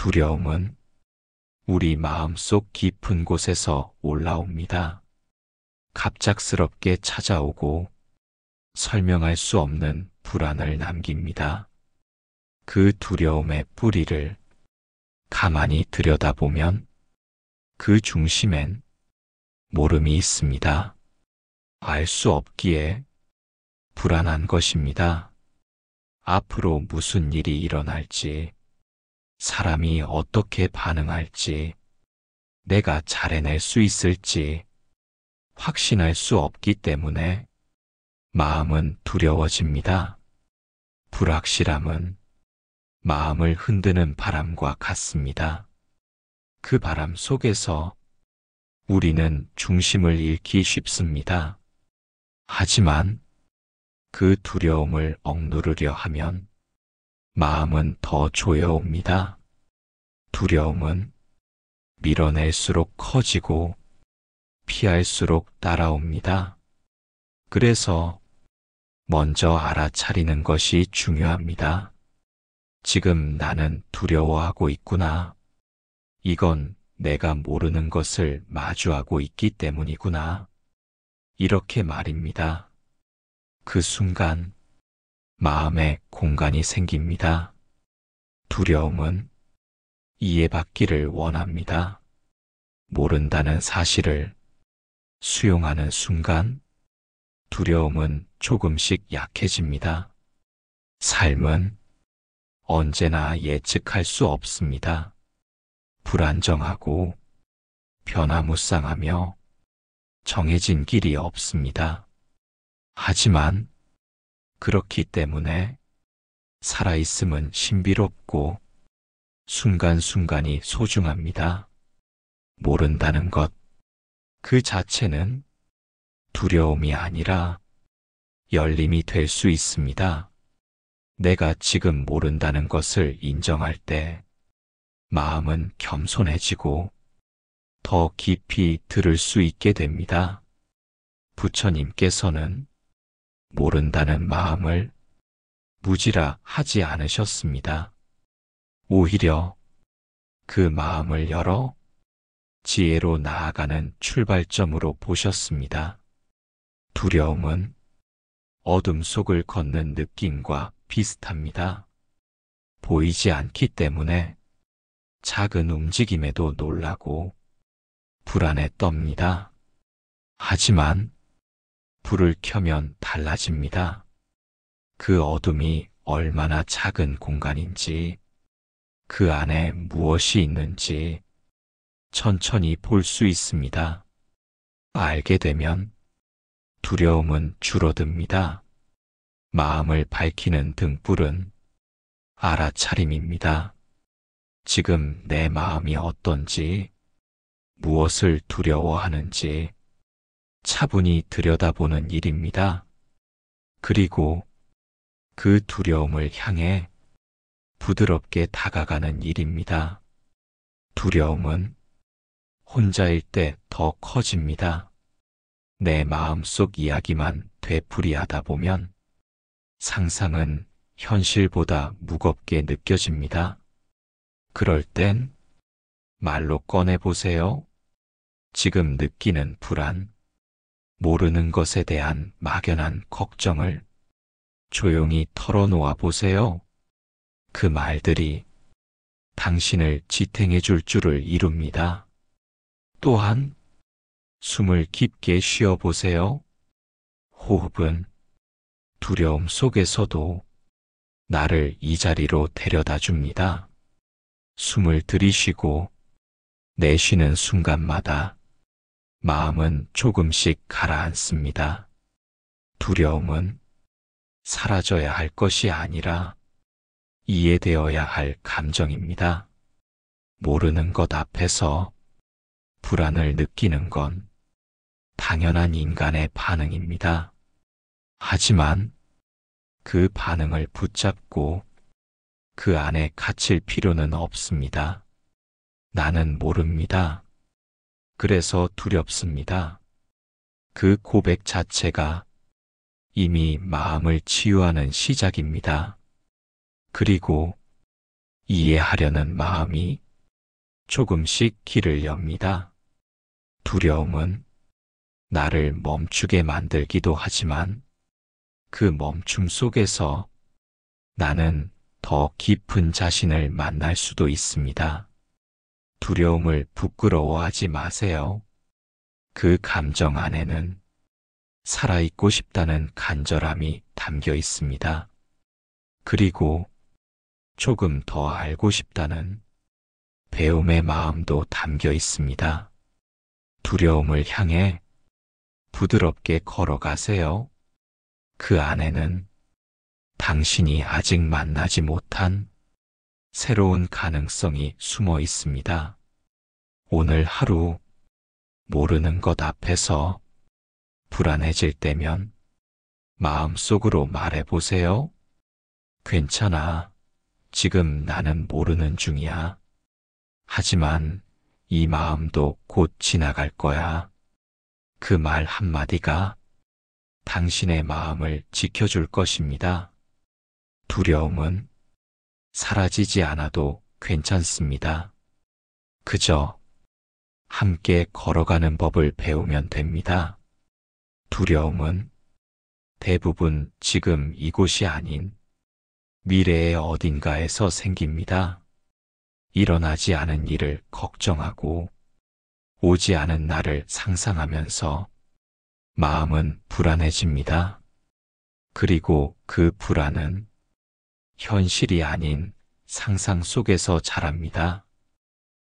두려움은 우리 마음속 깊은 곳에서 올라옵니다. 갑작스럽게 찾아오고 설명할 수 없는 불안을 남깁니다. 그 두려움의 뿌리를 가만히 들여다보면 그 중심엔 모름이 있습니다. 알 수 없기에 불안한 것입니다. 앞으로 무슨 일이 일어날지, 사람이 어떻게 반응할지, 내가 잘 해낼 수 있을지 확신할 수 없기 때문에 마음은 두려워집니다. 불확실함은 마음을 흔드는 바람과 같습니다. 그 바람 속에서 우리는 중심을 잃기 쉽습니다. 하지만 그 두려움을 억누르려 하면 마음은 더 조여옵니다. 두려움은 밀어낼수록 커지고 피할수록 따라옵니다. 그래서 먼저 알아차리는 것이 중요합니다. 지금 나는 두려워하고 있구나. 이건 내가 모르는 것을 마주하고 있기 때문이구나. 이렇게 말입니다. 그 순간 마음에 공간이 생깁니다. 두려움은 이해받기를 원합니다. 모른다는 사실을 수용하는 순간 두려움은 조금씩 약해집니다. 삶은 언제나 예측할 수 없습니다. 불안정하고 변화무쌍하며 정해진 길이 없습니다. 하지만 그렇기 때문에 살아있음은 신비롭고 순간순간이 소중합니다. 모른다는 것 그 자체는 두려움이 아니라 열림이 될 수 있습니다. 내가 지금 모른다는 것을 인정할 때 마음은 겸손해지고 더 깊이 들을 수 있게 됩니다. 부처님께서는 모른다는 마음을 무지라 하지 않으셨습니다. 오히려 그 마음을 열어 지혜로 나아가는 출발점으로 보셨습니다. 두려움은 어둠 속을 걷는 느낌과 비슷합니다. 보이지 않기 때문에 작은 움직임에도 놀라고 불안에 떱니다. 하지만 불을 켜면 달라집니다. 그 어둠이 얼마나 작은 공간인지, 그 안에 무엇이 있는지 천천히 볼 수 있습니다. 알게 되면 두려움은 줄어듭니다. 마음을 밝히는 등불은 알아차림입니다. 지금 내 마음이 어떤지, 무엇을 두려워하는지 차분히 들여다보는 일입니다. 그리고 그 두려움을 향해 부드럽게 다가가는 일입니다. 두려움은 혼자일 때 더 커집니다. 내 마음속 이야기만 되풀이하다 보면 상상은 현실보다 무겁게 느껴집니다. 그럴 땐 말로 꺼내보세요. 지금 느끼는 불안, 모르는 것에 대한 막연한 걱정을 조용히 털어놓아 보세요. 그 말들이 당신을 지탱해 줄 줄을 이룹니다. 또한 숨을 깊게 쉬어 보세요. 호흡은 두려움 속에서도 나를 이 자리로 데려다 줍니다. 숨을 들이쉬고 내쉬는 순간마다 마음은 조금씩 가라앉습니다. 두려움은 사라져야 할 것이 아니라 이해되어야 할 감정입니다. 모르는 것 앞에서 불안을 느끼는 건 당연한 인간의 반응입니다. 하지만 그 반응을 붙잡고 그 안에 갇힐 필요는 없습니다. 나는 모릅니다. 그래서 두렵습니다. 그 고백 자체가 이미 마음을 치유하는 시작입니다. 그리고 이해하려는 마음이 조금씩 길을 엽니다. 두려움은 나를 멈추게 만들기도 하지만 그 멈춤 속에서 나는 더 깊은 자신을 만날 수도 있습니다. 두려움을 부끄러워하지 마세요. 그 감정 안에는 살아있고 싶다는 간절함이 담겨 있습니다. 그리고 조금 더 알고 싶다는 배움의 마음도 담겨 있습니다. 두려움을 향해 부드럽게 걸어가세요. 그 안에는 당신이 아직 만나지 못한 새로운 가능성이 숨어 있습니다. 오늘 하루 모르는 것 앞에서 불안해질 때면 마음속으로 말해보세요. 괜찮아. 지금 나는 모르는 중이야. 하지만 이 마음도 곧 지나갈 거야. 그 말 한마디가 당신의 마음을 지켜줄 것입니다. 두려움은 사라지지 않아도 괜찮습니다. 그저 함께 걸어가는 법을 배우면 됩니다. 두려움은 대부분 지금 이곳이 아닌 미래의 어딘가에서 생깁니다. 일어나지 않은 일을 걱정하고 오지 않은 날을 상상하면서 마음은 불안해집니다. 그리고 그 불안은 현실이 아닌 상상 속에서 자랍니다.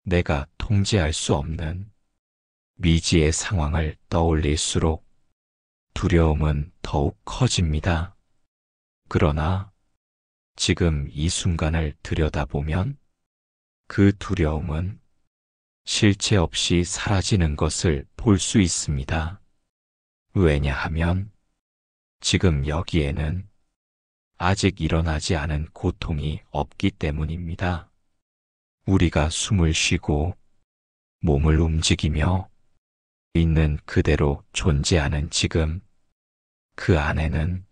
내가 통제할 수 없는 미지의 상황을 떠올릴수록 두려움은 더욱 커집니다. 그러나 지금 이 순간을 들여다보면 그 두려움은 실체 없이 사라지는 것을 볼 수 있습니다. 왜냐하면 지금 여기에는 아직 일어나지 않은 고통이 없기 때문입니다. 우리가 숨을 쉬고 몸을 움직이며 있는 그대로 존재하는 지금, 그 안에는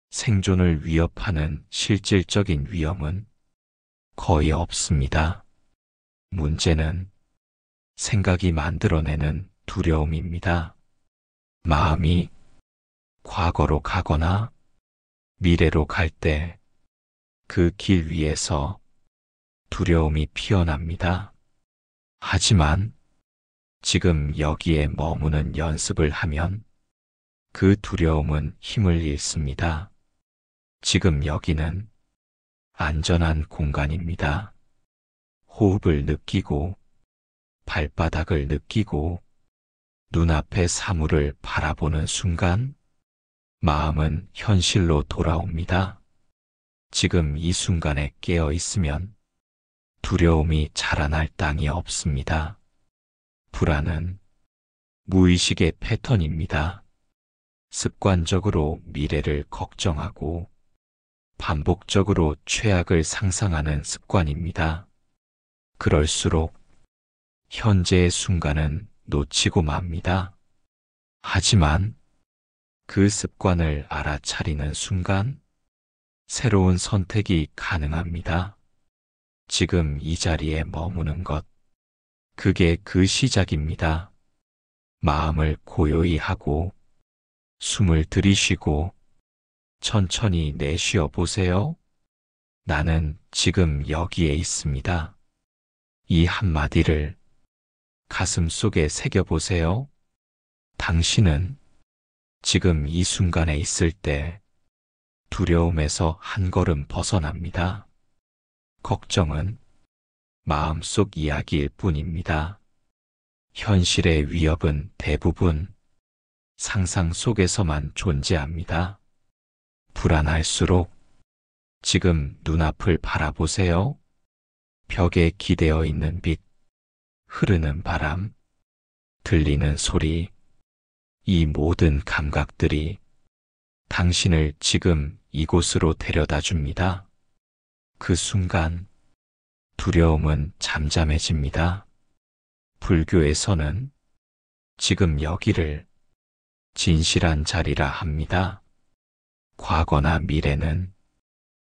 생존을 위협하는 실질적인 위험은 거의 없습니다. 문제는 생각이 만들어내는 두려움입니다. 마음이 과거로 가거나 미래로 갈 때 그 길 위에서 두려움이 피어납니다. 하지만 지금 여기에 머무는 연습을 하면 그 두려움은 힘을 잃습니다. 지금 여기는 안전한 공간입니다. 호흡을 느끼고 발바닥을 느끼고 눈앞의 사물을 바라보는 순간 마음은 현실로 돌아옵니다. 지금 이 순간에 깨어 있으면 두려움이 자라날 땅이 없습니다. 불안은 무의식의 패턴입니다. 습관적으로 미래를 걱정하고 반복적으로 최악을 상상하는 습관입니다. 그럴수록 현재의 순간은 놓치고 맙니다. 하지만 그 습관을 알아차리는 순간 새로운 선택이 가능합니다. 지금 이 자리에 머무는 것, 그게 그 시작입니다. 마음을 고요히 하고 숨을 들이쉬고 천천히 내쉬어 보세요. 나는 지금 여기에 있습니다. 이 한마디를 가슴 속에 새겨보세요. 당신은 지금 이 순간에 있을 때 두려움에서 한 걸음 벗어납니다. 걱정은 마음속 이야기일 뿐입니다. 현실의 위협은 대부분 상상 속에서만 존재합니다. 불안할수록 지금 눈앞을 바라보세요. 벽에 기대어 있는 빛, 흐르는 바람, 들리는 소리, 이 모든 감각들이 당신을 지금 이곳으로 데려다 줍니다. 그 순간 두려움은 잠잠해집니다. 불교에서는 지금 여기를 진실한 자리라 합니다. 과거나 미래는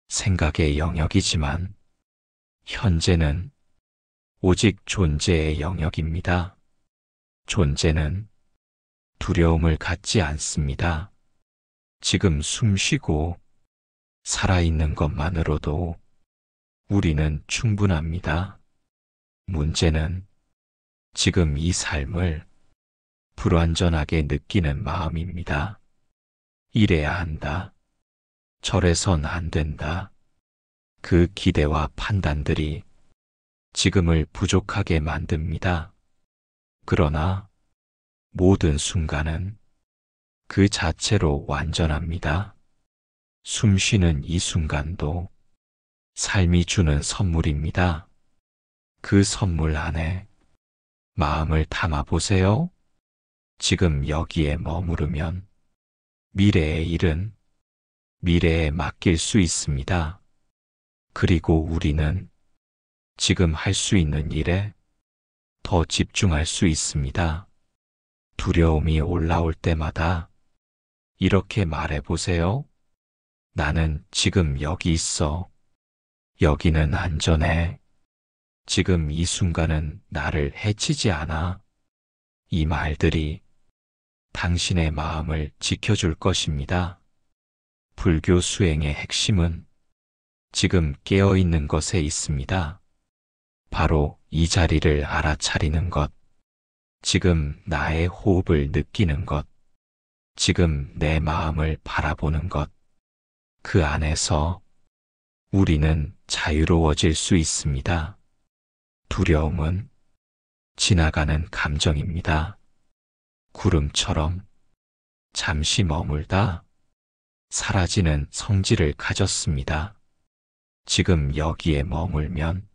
생각의 영역이지만 현재는 오직 존재의 영역입니다. 존재는 두려움을 갖지 않습니다. 지금 숨 쉬고 살아있는 것만으로도 우리는 충분합니다. 문제는 지금 이 삶을 불완전하게 느끼는 마음입니다. 이래야 한다. 저래선 안 된다. 그 기대와 판단들이 지금을 부족하게 만듭니다. 그러나 모든 순간은 그 자체로 완전합니다. 숨 쉬는 이 순간도 삶이 주는 선물입니다. 그 선물 안에 마음을 담아 보세요. 지금 여기에 머무르면 미래의 일은 미래에 맡길 수 있습니다. 그리고 우리는 지금 할 수 있는 일에 더 집중할 수 있습니다. 두려움이 올라올 때마다 이렇게 말해 보세요. 나는 지금 여기 있어. 여기는 안전해. 지금 이 순간은 나를 해치지 않아. 이 말들이 당신의 마음을 지켜줄 것입니다. 불교 수행의 핵심은 지금 깨어있는 것에 있습니다. 바로 이 자리를 알아차리는 것, 지금 나의 호흡을 느끼는 것, 지금 내 마음을 바라보는 것, 그 안에서 우리는 자유로워질 수 있습니다. 두려움은 지나가는 감정입니다. 구름처럼 잠시 머물다 사라지는 성질을 가졌습니다. 지금 여기에 머물면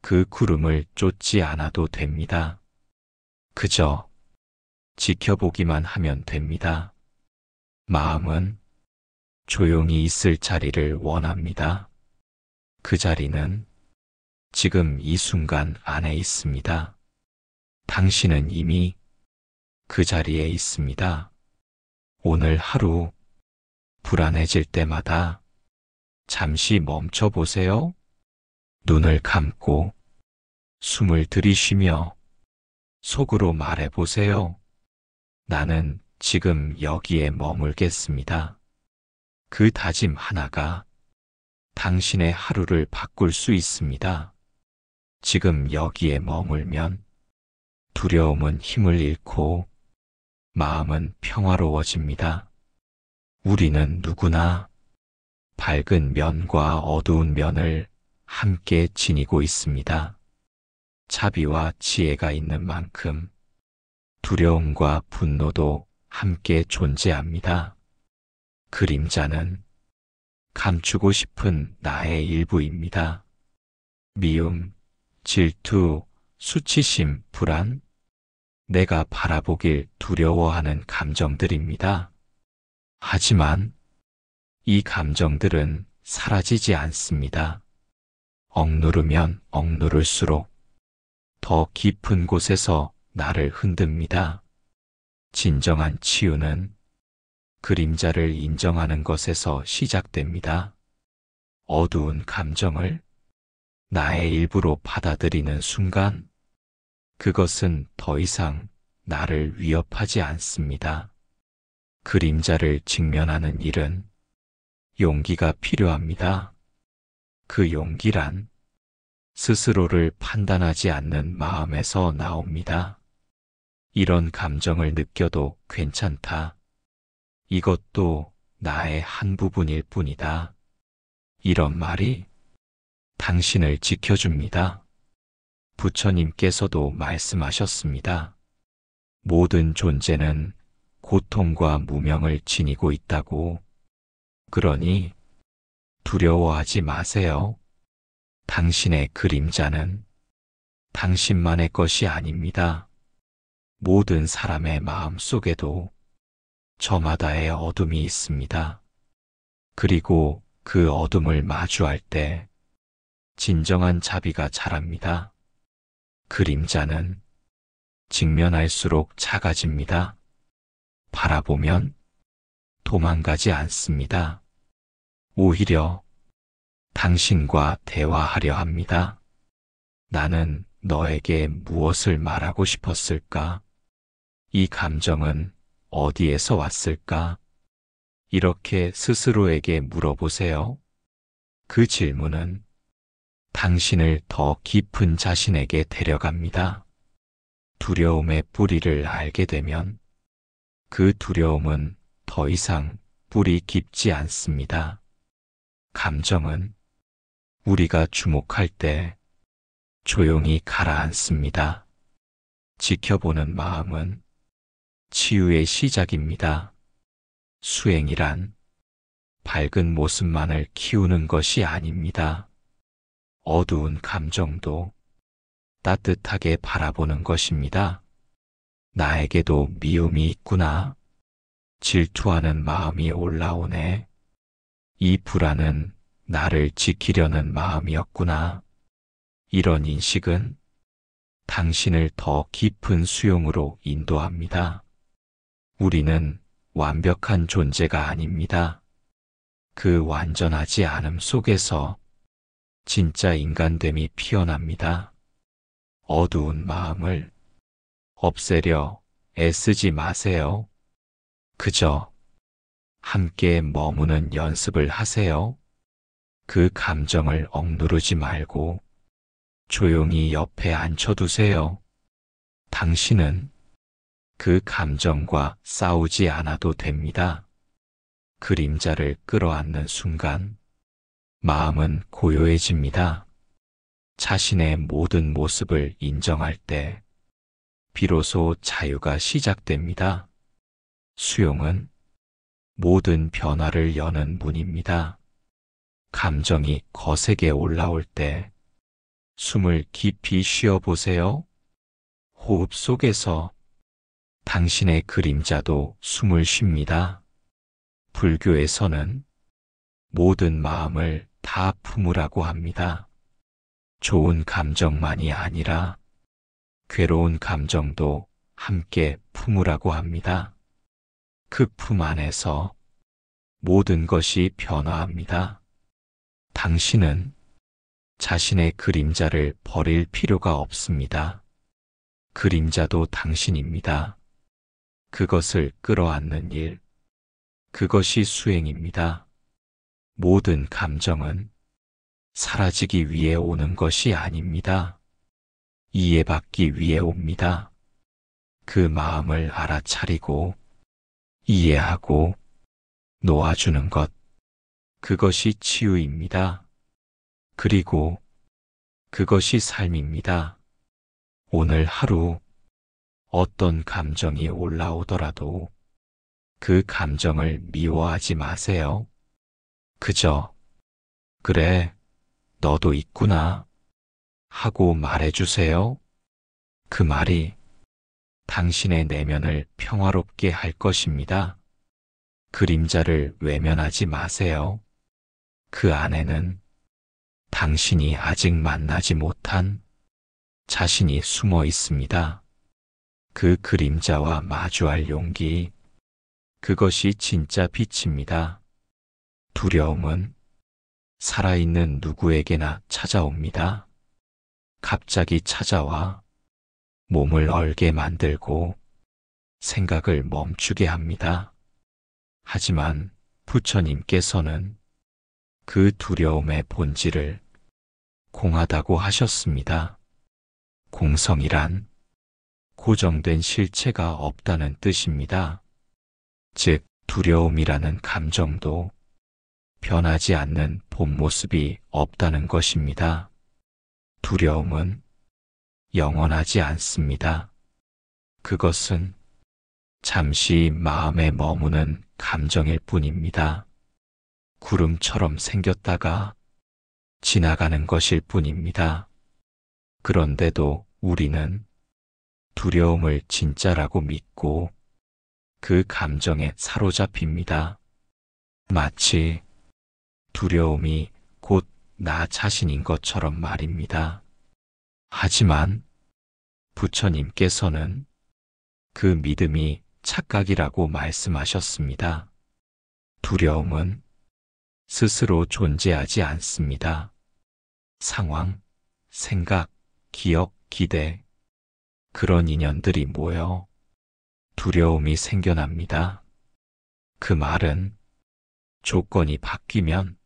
그 구름을 쫓지 않아도 됩니다. 그저 지켜보기만 하면 됩니다. 마음은 조용히 있을 자리를 원합니다. 그 자리는 지금 이 순간 안에 있습니다. 당신은 이미 그 자리에 있습니다. 오늘 하루 불안해질 때마다 잠시 멈춰 보세요. 눈을 감고 숨을 들이쉬며 속으로 말해 보세요. 나는 지금 여기에 머물겠습니다. 그 다짐 하나가 당신의 하루를 바꿀 수 있습니다. 지금 여기에 머물면 두려움은 힘을 잃고 마음은 평화로워집니다. 우리는 누구나 밝은 면과 어두운 면을 함께 지니고 있습니다. 자비와 지혜가 있는 만큼 두려움과 분노도 함께 존재합니다. 그림자는 감추고 싶은 나의 일부입니다. 미움, 질투, 수치심, 불안, 내가 바라보길 두려워하는 감정들입니다. 하지만 이 감정들은 사라지지 않습니다. 억누르면 억누를수록 더 깊은 곳에서 나를 흔듭니다. 진정한 치유는 그림자를 인정하는 것에서 시작됩니다. 어두운 감정을 나의 일부로 받아들이는 순간 그것은 더 이상 나를 위협하지 않습니다. 그림자를 직면하는 일은 용기가 필요합니다. 그 용기란 스스로를 판단하지 않는 마음에서 나옵니다. 이런 감정을 느껴도 괜찮다. 이것도 나의 한 부분일 뿐이다. 이런 말이 당신을 지켜줍니다. 부처님께서도 말씀하셨습니다. 모든 존재는 고통과 무명을 지니고 있다고. 그러니 두려워하지 마세요. 당신의 그림자는 당신만의 것이 아닙니다. 모든 사람의 마음 속에도 저마다의 어둠이 있습니다. 그리고 그 어둠을 마주할 때 진정한 자비가 자랍니다. 그림자는 직면할수록 작아집니다. 바라보면 도망가지 않습니다. 오히려 당신과 대화하려 합니다. 나는 너에게 무엇을 말하고 싶었을까? 이 감정은 어디에서 왔을까? 이렇게 스스로에게 물어보세요. 그 질문은 당신을 더 깊은 자신에게 데려갑니다. 두려움의 뿌리를 알게 되면 그 두려움은 더 이상 뿌리 깊지 않습니다. 감정은 우리가 주목할 때 조용히 가라앉습니다. 지켜보는 마음은 치유의 시작입니다. 수행이란 밝은 모습만을 키우는 것이 아닙니다. 어두운 감정도 따뜻하게 바라보는 것입니다. 나에게도 미움이 있구나. 질투하는 마음이 올라오네. 이 불안은 나를 지키려는 마음이었구나. 이런 인식은 당신을 더 깊은 수용으로 인도합니다. 우리는 완벽한 존재가 아닙니다. 그 완전하지 않음 속에서 진짜 인간됨이 피어납니다. 어두운 마음을 없애려 애쓰지 마세요. 그저 함께 머무는 연습을 하세요. 그 감정을 억누르지 말고 조용히 옆에 앉혀두세요. 당신은 그 감정과 싸우지 않아도 됩니다. 그림자를 끌어안는 순간 마음은 고요해집니다. 자신의 모든 모습을 인정할 때 비로소 자유가 시작됩니다. 수용은 모든 변화를 여는 문입니다. 감정이 거세게 올라올 때 숨을 깊이 쉬어보세요. 호흡 속에서 당신의 그림자도 숨을 쉽니다. 불교에서는 모든 마음을 다 품으라고 합니다. 좋은 감정만이 아니라 괴로운 감정도 함께 품으라고 합니다. 그 품 안에서 모든 것이 변화합니다. 당신은 자신의 그림자를 버릴 필요가 없습니다. 그림자도 당신입니다. 그것을 끌어안는 일, 그것이 수행입니다. 모든 감정은 사라지기 위해 오는 것이 아닙니다. 이해받기 위해 옵니다. 그 마음을 알아차리고 이해하고 놓아주는 것, 그것이 치유입니다. 그리고 그것이 삶입니다. 오늘 하루 어떤 감정이 올라오더라도 그 감정을 미워하지 마세요. 그저 그래, 너도 있구나 하고 말해주세요. 그 말이 당신의 내면을 평화롭게 할 것입니다. 그림자를 외면하지 마세요. 그 안에는 당신이 아직 만나지 못한 자신이 숨어 있습니다. 그 그림자와 마주할 용기, 그것이 진짜 빛입니다. 두려움은 살아있는 누구에게나 찾아옵니다. 갑자기 찾아와 몸을 얼게 만들고 생각을 멈추게 합니다. 하지만 부처님께서는 그 두려움의 본질을 공하다고 하셨습니다. 공성이란 고정된 실체가 없다는 뜻입니다. 즉, 두려움이라는 감정도 변하지 않는 본 모습이 없다는 것입니다. 두려움은 영원하지 않습니다. 그것은 잠시 마음에 머무는 감정일 뿐입니다. 구름처럼 생겼다가 지나가는 것일 뿐입니다. 그런데도 우리는 두려움을 진짜라고 믿고 그 감정에 사로잡힙니다. 마치 두려움이 곧 나 자신인 것처럼 말입니다. 하지만 부처님께서는 그 믿음이 착각이라고 말씀하셨습니다. 두려움은 스스로 존재하지 않습니다. 상황, 생각, 기억, 기대, 그런 인연들이 모여 두려움이 생겨납니다. 그 말은 조건이 바뀌면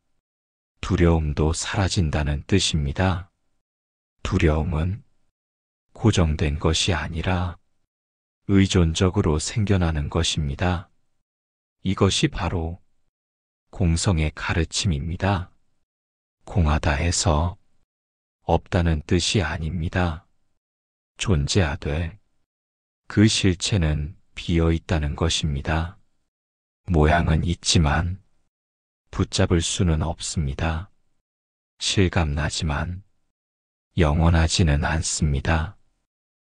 두려움도 사라진다는 뜻입니다. 두려움은 고정된 것이 아니라 의존적으로 생겨나는 것입니다. 이것이 바로 공성의 가르침입니다. 공하다 해서 없다는 뜻이 아닙니다. 존재하되 그 실체는 비어 있다는 것입니다. 모양은 있지만 붙잡을 수는 없습니다. 실감나지만 영원하지는 않습니다.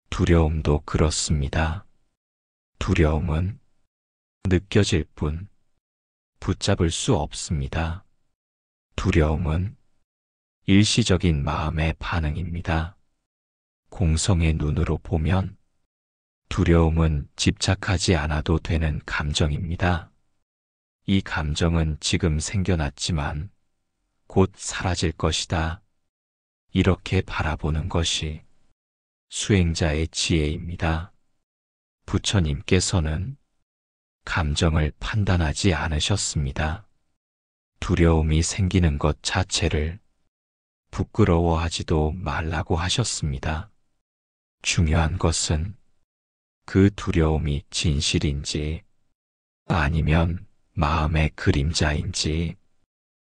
두려움도 그렇습니다. 두려움은 느껴질 뿐 붙잡을 수 없습니다. 두려움은 일시적인 마음의 반응입니다. 공성의 눈으로 보면 두려움은 집착하지 않아도 되는 감정입니다. 이 감정은 지금 생겨났지만 곧 사라질 것이다. 이렇게 바라보는 것이 수행자의 지혜입니다. 부처님께서는 감정을 판단하지 않으셨습니다. 두려움이 생기는 것 자체를 부끄러워하지도 말라고 하셨습니다. 중요한 것은 그 두려움이 진실인지 아니면 마음의 그림자인지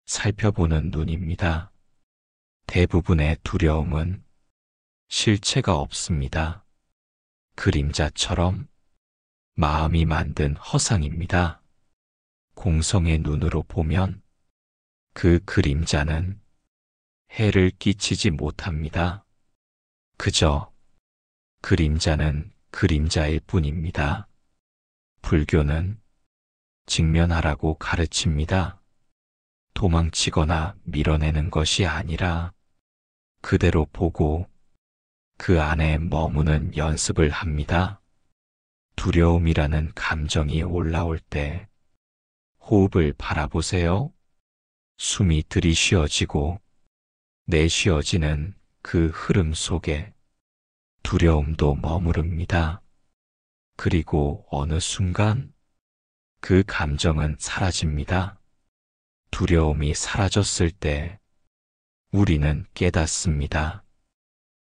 살펴보는 눈입니다. 대부분의 두려움은 실체가 없습니다. 그림자처럼 마음이 만든 허상입니다. 공성의 눈으로 보면 그 그림자는 해를 끼치지 못합니다. 그저 그림자는 그림자일 뿐입니다. 불교는 직면하라고 가르칩니다. 도망치거나 밀어내는 것이 아니라 그대로 보고 그 안에 머무는 연습을 합니다. 두려움이라는 감정이 올라올 때 호흡을 바라보세요. 숨이 들이쉬어지고 내쉬어지는 그 흐름 속에 두려움도 머무릅니다. 그리고 어느 순간 그 감정은 사라집니다. 두려움이 사라졌을 때 우리는 깨닫습니다.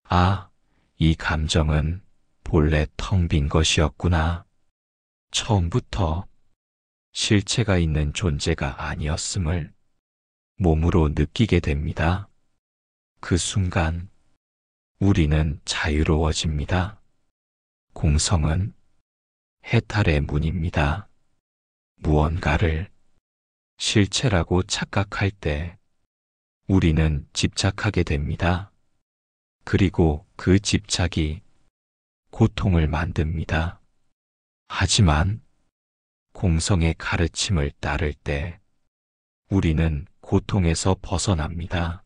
아, 이 감정은 본래 텅 빈 것이었구나. 처음부터 실체가 있는 존재가 아니었음을 몸으로 느끼게 됩니다. 그 순간 우리는 자유로워집니다. 공성은 해탈의 문입니다. 무언가를 실체라고 착각할 때 우리는 집착하게 됩니다. 그리고 그 집착이 고통을 만듭니다. 하지만 공성의 가르침을 따를 때 우리는 고통에서 벗어납니다.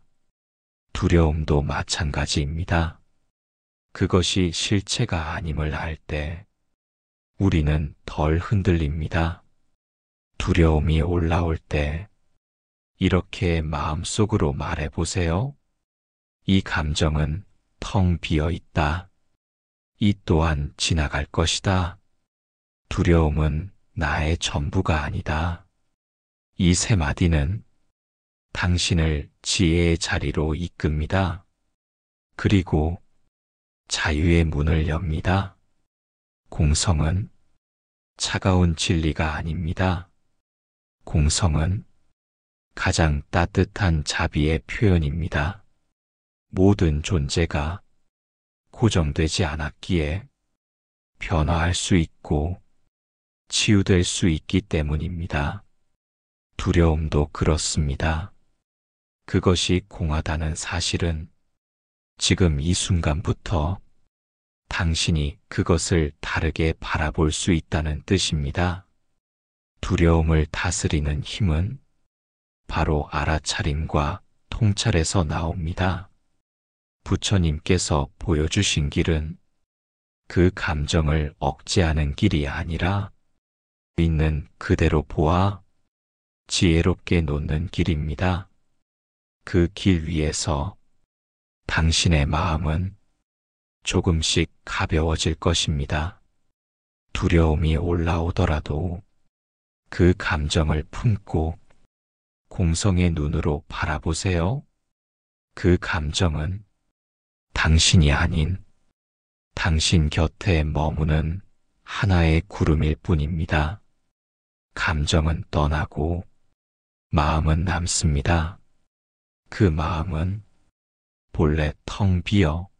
두려움도 마찬가지입니다. 그것이 실체가 아님을 알 때 우리는 덜 흔들립니다. 두려움이 올라올 때 이렇게 마음속으로 말해보세요. 이 감정은 텅 비어 있다. 이 또한 지나갈 것이다. 두려움은 나의 전부가 아니다. 이 세 마디는 당신을 지혜의 자리로 이끕니다. 그리고 자유의 문을 엽니다. 공성은 차가운 진리가 아닙니다. 공성은 가장 따뜻한 자비의 표현입니다. 모든 존재가 고정되지 않았기에 변화할 수 있고 치유될 수 있기 때문입니다. 두려움도 그렇습니다. 그것이 공하다는 사실은 지금 이 순간부터 당신이 그것을 다르게 바라볼 수 있다는 뜻입니다. 두려움을 다스리는 힘은 바로 알아차림과 통찰에서 나옵니다. 부처님께서 보여주신 길은 그 감정을 억제하는 길이 아니라 있는 그대로 보아 지혜롭게 놓는 길입니다. 그 길 위에서 당신의 마음은 조금씩 가벼워질 것입니다. 두려움이 올라오더라도 그 감정을 품고 공성의 눈으로 바라보세요. 그 감정은 당신이 아닌 당신 곁에 머무는 하나의 구름일 뿐입니다. 감정은 떠나고 마음은 남습니다. 그 마음은 본래 텅 비어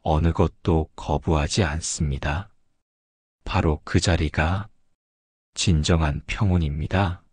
어느 것도 거부하지 않습니다. 바로 그 자리가 진정한 평온입니다.